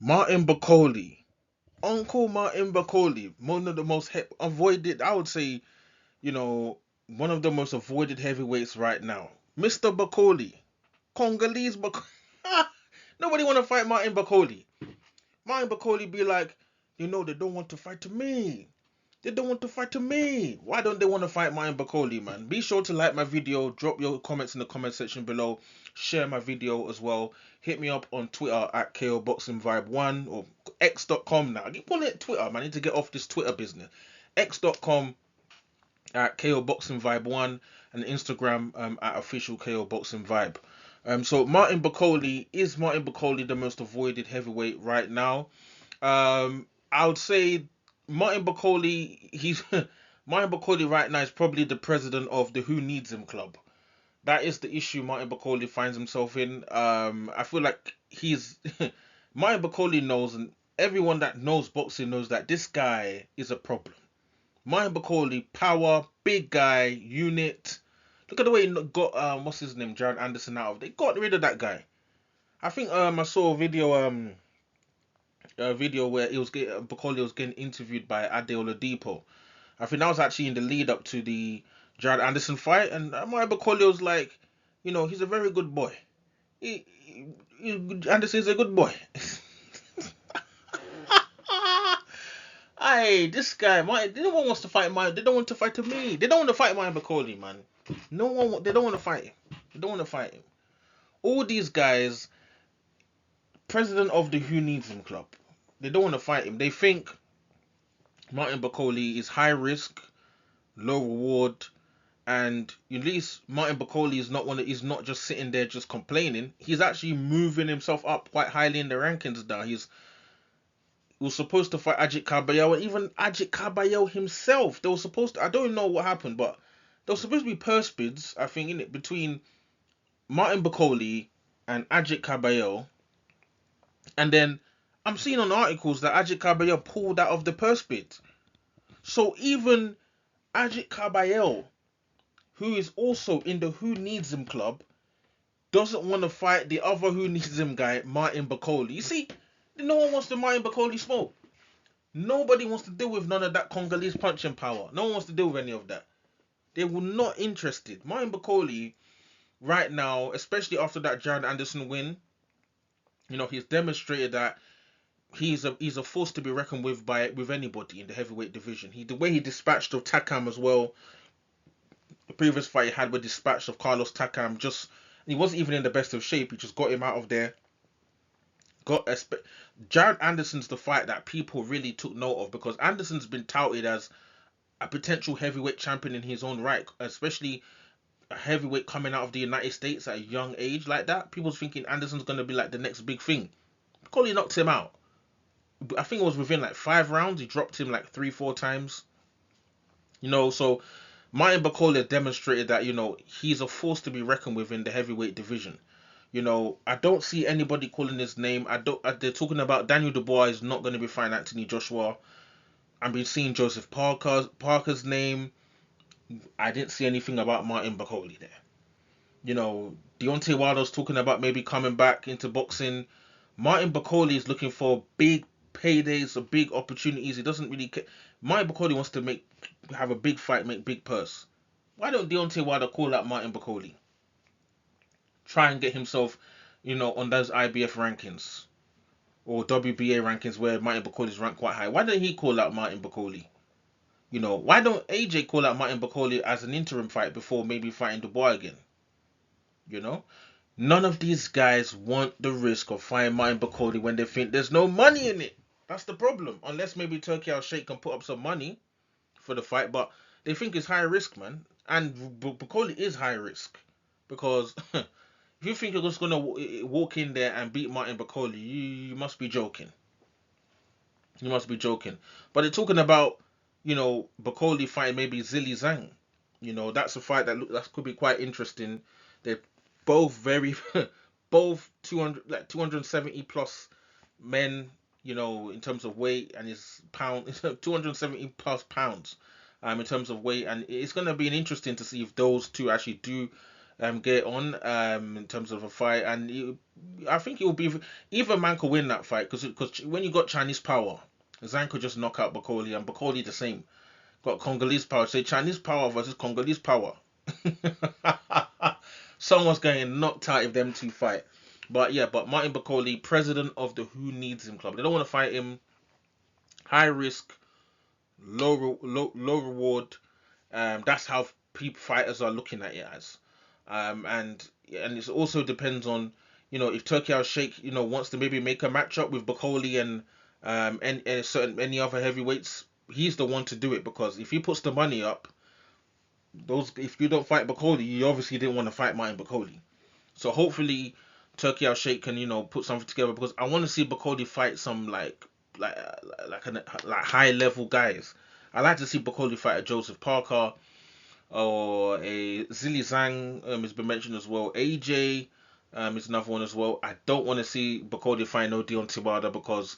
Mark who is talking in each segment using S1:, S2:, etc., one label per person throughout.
S1: Martin Bakole, Uncle Martin Bakole, one of the most avoided, I would say, you know, one of the most avoided heavyweights right now. Mr. Bakole, Congolese Bakole. Nobody want to fight Martin Bakole. Martin Bakole be like, they don't want to fight to me. They don't want to fight to me. Why don't they want to fight Martin Bakole, man? Be sure to like my video, drop your comments in the comment section below, share my video as well. Hit me up on Twitter at KOBoxingVibe1 or X.com now. I keep calling it Twitter, man. I need to get off this Twitter business. X.com at KOBoxingVibe1 and Instagram at official KOBoxingVibe. So Martin Bakole the most avoided heavyweight right now? I would say Martin Bakole, he's Martin Bakole right now is probably the president of the Who Needs Him club. That is the issue Martin Bakole finds himself in. I feel like he's Martin Bakole knows, and everyone that knows boxing knows that this guy is a problem. Martin Bakole, power, big guy, unit. Look at the way he got what's his name, Jared Anderson out of. They got rid of that guy. I think I saw a video where Bakole was getting interviewed by Adeola Depot. I think that was actually in the lead up to the Jared Anderson fight, and Martin Bakole was like, he's a very good boy. Anderson's a good boy. Hey, this guy, no one wants to fight Martin. They don't want to fight to me. They don't want to fight Martin Bakole, man. No one, they don't want to fight him. They don't want to fight him. All these guys, president of the Who Needs Him club, they don't want to fight him. They think Martin Bakole is high risk, low reward, and at least Martin Bakole is not just sitting there just complaining. He's actually moving himself up quite highly in the rankings now. He was supposed to fight Ajit Kabayel, and even Ajit Kabayel himself. They were supposed to. I don't know what happened, but there was supposed to be purse bids, I think, in it between Martin Bakole and Ajit Kabayel, and then I'm seeing on articles that Ajit Kabayel pulled out of the purse bid. So even Ajit Kabayel, who is also in the Who Needs Him club, doesn't want to fight the other Who Needs Him guy, Martin Bakole. You see, no one wants the Martin Bakole smoke. Nobody wants to deal with none of that Congolese punching power. No one wants to deal with any of that. They were not interested. Martin Bakole, right now, especially after that Jared Anderson win, he's demonstrated that he's a force to be reckoned with anybody in the heavyweight division. The way he dispatched of Takam as well. The previous fight he had with dispatch of Carlos Takam, he wasn't even in the best of shape. He just got him out of there. Jared Anderson's the fight that people really took note of, because Anderson's been touted as a potential heavyweight champion in his own right, especially a heavyweight coming out of the United States at a young age like that. People's thinking Anderson's gonna be like the next big thing. Coley knocked him out. I think it was within like 5 rounds. He dropped him like 3-4 times. So Martin Bakole demonstrated that he's a force to be reckoned with in the heavyweight division. I don't see anybody calling his name. I don't. They're talking about Daniel Dubois is not going to be fighting Anthony Joshua. I've been seeing Joseph Parker's name. I didn't see anything about Martin Bakole there. Deontay Wilder's talking about maybe coming back into boxing. Martin Bakole is looking for big paydays or big opportunities. He doesn't really care. Martin Bakole wants to have a big fight, make big purse. Why don't Deontay Wilder call out Martin Bakole? Try and get himself, on those IBF rankings or WBA rankings where Martin Bakole is ranked quite high. Why don't he call out Martin Bakole? Why don't AJ call out Martin Bakole as an interim fight before maybe fighting Dubois again? None of these guys want the risk of fighting Martin Bakole when they think there's no money in it. That's the problem. Unless maybe Turkey Al Sheikh can put up some money for the fight, but they think it's high risk, man. And Bakole is high risk because if you think you're just gonna walk in there and beat Martin Bakole, you must be joking. You must be joking. But they're talking about Bakole fighting maybe Zilly Zhang. That's a fight that could be quite interesting. They're both both 270 plus men, in terms of weight, and his pound 270 plus pounds in terms of weight, and it's going to be interesting to see if those two actually do get on in terms of a fight, and I think it will be either man could win that fight because when you got Chinese power, Zhang could just knock out Bakole, and Bakole the same. Got Congolese power. Say Chinese power versus Congolese power. Someone's getting knocked out if them two fight. But yeah, but Martin Bakole, president of the Who Needs Him Club. They don't want to fight him. High risk, low reward. That's how people fighters are looking at it as. And it also depends on if Turkey Al Sheikh wants to maybe make a matchup with Bakole and any other heavyweights. He's the one to do it because if he puts the money up, those if you don't fight Bakole, you obviously didn't want to fight Martin Bakole. So hopefully Turkey Al Sheikh can put something together because I want to see Bakole fight some like like high level guys. I like to see Bakole fight a Joseph Parker or a Zili Zhang. Has been mentioned as well. AJ is another one as well. I don't want to see Bakole fight no Deontay Wilder because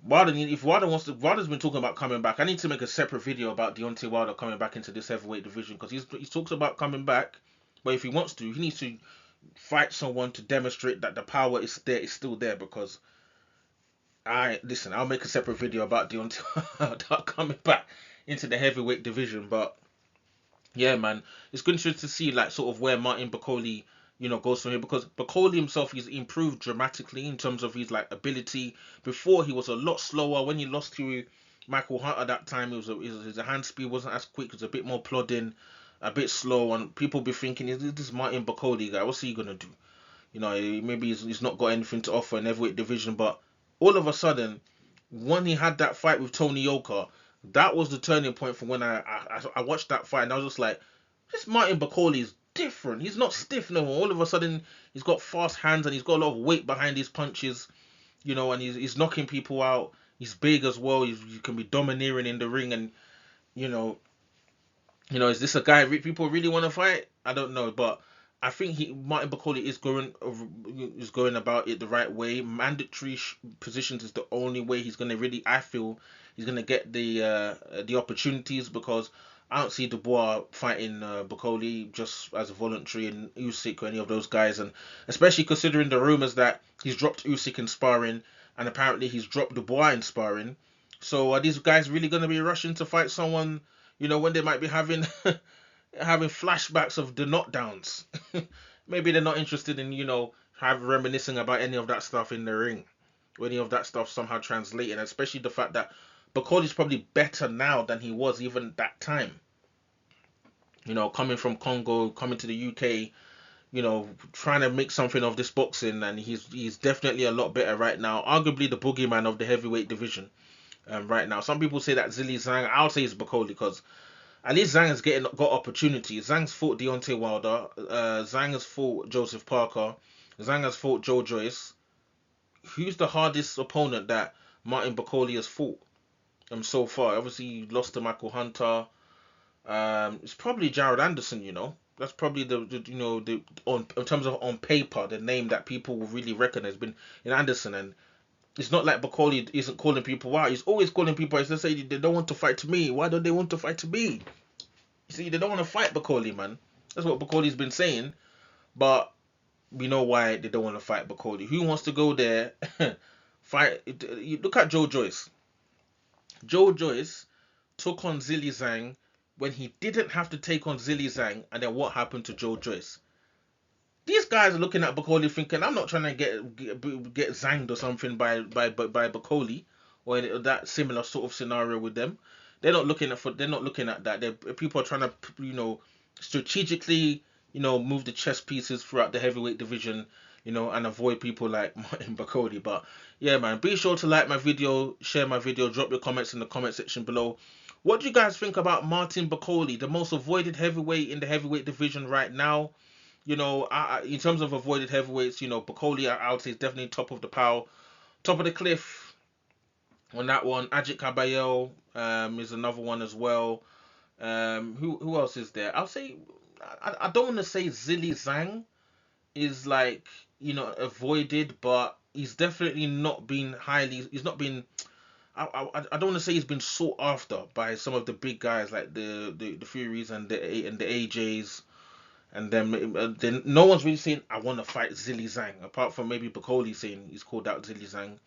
S1: if Wilder's been talking about coming back. I need to make a separate video about Deontay Wilder coming back into this heavyweight division because he's talks about coming back, but if he wants to, he needs to fight someone to demonstrate that the power is there, is still there. Because I'll make a separate video about Deontay coming back into the heavyweight division. But yeah, man, it's good to see like sort of where Martin Bakole goes from here because Bakole himself he's improved dramatically in terms of his like ability. Before he was a lot slower. When he lost to Michael Hunt at that time, his hand speed wasn't as quick. It was a bit more plodding, a bit slow, and people be thinking, is this Martin Bakole guy? What's he gonna do? Maybe he's not got anything to offer in heavyweight division. But all of a sudden, when he had that fight with Tony Yoka, that was the turning point from when I watched that fight and I was just like, this Martin Bakole is different. He's not stiff no more. All of a sudden, he's got fast hands and he's got a lot of weight behind his punches, and he's knocking people out. He's big as well. He can be domineering in the ring, and you know, is this a guy people really want to fight? I don't know, but I think Martin Bakole is going about it the right way. Mandatory positions is the only way he's gonna really. I feel he's gonna get the opportunities because I don't see Dubois fighting Bakole just as a voluntary and Usyk or any of those guys, and especially considering the rumors that he's dropped Usyk in sparring and apparently he's dropped Dubois in sparring. So are these guys really gonna be rushing to fight someone? When they might be having having flashbacks of the knockdowns. Maybe they're not interested in reminiscing about any of that stuff in the ring, or any of that stuff somehow translating. Especially the fact that Bakole's probably better now than he was even that time. Coming from Congo, coming to the UK, trying to make something of this boxing, and he's definitely a lot better right now. Arguably the boogeyman of the heavyweight division right now. Some people say that Zili Zhang. I'll say it's Bakole because at least Zhang has got opportunities. Zhang's fought Deontay Wilder. Zhang has fought Joseph Parker. Zhang has fought Joe Joyce. Who's the hardest opponent that Martin Bakole has fought so far? Obviously, he lost to Michael Hunter. It's probably Jared Anderson. That's probably in terms of on paper the name that people will really reckon has been in Anderson. And it's not like Bakole isn't calling people out. He's always calling people out. They say they don't want to fight to me. Why don't they want to fight to me? You see, they don't want to fight Bakole, man. That's what Bakole's been saying. But we know why they don't want to fight Bakole. Who wants to go there, fight? Look at Joe Joyce. Joe Joyce took on Zili Zhang when he didn't have to take on Zili Zhang. And then what happened to Joe Joyce? These guys are looking at Bakole thinking, I'm not trying to get zanged or something by Bakole or that similar sort of scenario with them. They're not looking at that. People are trying to strategically move the chess pieces throughout the heavyweight division, and avoid people like Martin Bakole. But yeah, man, be sure to like my video, share my video, drop your comments in the comment section below. What do you guys think about Martin Bakole, the most avoided heavyweight in the heavyweight division right now? In terms of avoided heavyweights, Bakole, I would say is definitely top of the pile, top of the cliff on that one. Ajit Kabayel is another one as well. Who else is there? I'll say I don't want to say Zili Zhang is like avoided, but he's definitely not been highly. He's not been. I don't want to say he's been sought after by some of the big guys like the Furies and the AJs. And then no one's really saying I want to fight Zilly Zhang, apart from maybe Bakole saying he's called out Zilly Zhang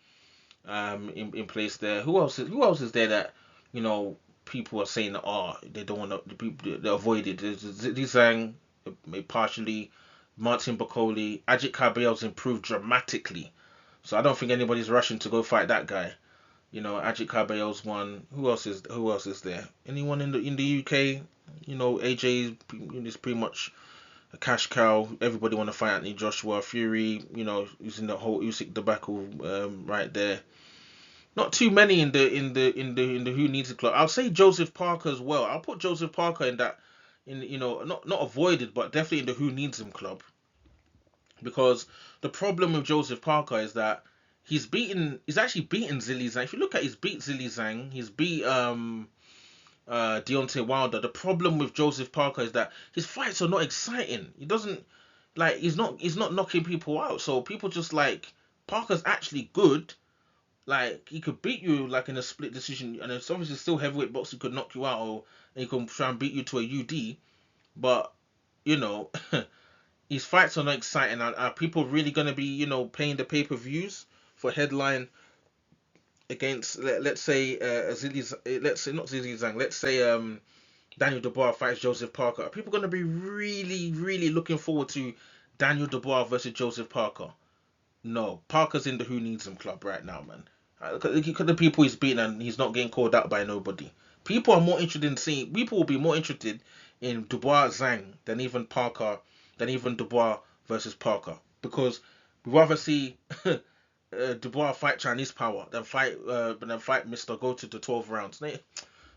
S1: in place there. Who else is there that you know people are saying that they don't want to, the people they avoid it. There's Zilly Zhang, partially Martin Bakole. Ajit Caballero's improved dramatically, so I don't think anybody's rushing to go fight that guy. Ajit Caballero's one. Who else is there? Anyone in the UK? AJ is pretty much a cash cow. Everybody want to fight Anthony Joshua. Fury, using the whole Usyk debacle right there. Not too many in the who needs a club. I'll say Joseph Parker as well. I'll put Joseph Parker in that, not avoided, but definitely in the who needs him club, because the problem with Joseph Parker is that he's actually beaten Zilly Zhang. If you look at he's beat Zilly Zhang, he's beat Deontay Wilder. The problem with Joseph Parker is that his fights are not exciting. He doesn't he's not knocking people out. So people just like Parker's actually good. Like he could beat you like in a split decision, and it's obviously still heavyweight boxing could knock you out, or he can try and beat you to a UD. But you know, his fights are not exciting. Are people really gonna be paying the pay-per-views for headline against let's say let's say not Zilly Zhang, let's say Daniel Dubois fights Joseph Parker? Are people gonna be really really looking forward to Daniel Dubois versus Joseph Parker? No, Parker's in the who needs him club right now, man. Look at the people he's beaten, and he's not getting called out by nobody. People are more interested in seeing. People will be more interested in Dubois Zhang than even Parker, than even Dubois versus Parker, because we rather see Dubois fight Chinese power than fight Mister Go to the 12 rounds.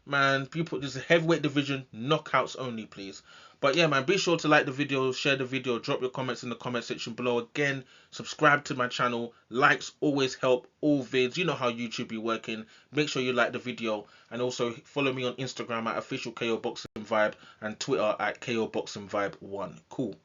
S1: Man, people, this is a heavyweight division, knockouts only, please. But yeah, man, be sure to like the video, share the video, drop your comments in the comment section below. Again, subscribe to my channel. Likes always help all vids. You know how YouTube be working. Make sure you like the video, and also follow me on Instagram at official KO Boxing Vibe and Twitter at KO Boxing Vibe 1. Cool.